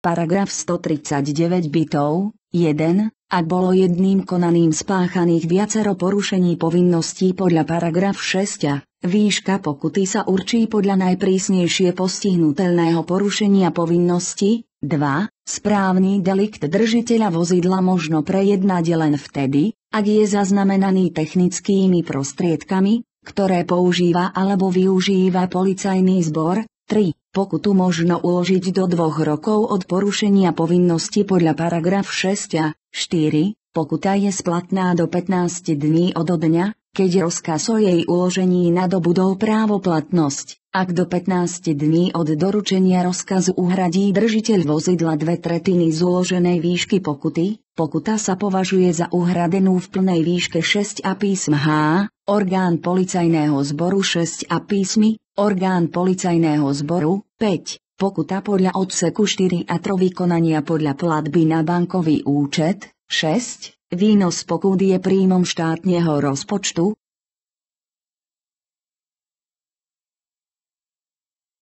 Paragraf 139 bytov, 1. Ak bolo jedným konaním spáchaných viacero porušení povinností podľa paragraf 6, výška pokuty sa určí podľa najprísnejšie postihnuteľného porušenia povinnosti. 2. Správny delikt držiteľa vozidla možno prejednať len vtedy, ak je zaznamenaný technickými prostriedkami, ktoré používa alebo využíva policajný zbor. 3. Pokutu možno uložiť do 2 rokov od porušenia povinnosti podľa paragraf 6. 4. Pokuta je splatná do 15 dní od dňa, keď rozkaz o jej uložení nadobudol právoplatnosť. Ak do 15 dní od doručenia rozkazu uhradí držiteľ vozidla 2/3 z uloženej výšky pokuty, pokuta sa považuje za uhradenú v plnej výške 6 a písm H. Orgán policajného zboru 6 a písmy, orgán policajného zboru 5. Pokuta podľa odseku 4 a 3 vykonania podľa platby na bankový účet 6. Výnos pokút je príjmom štátneho rozpočtu,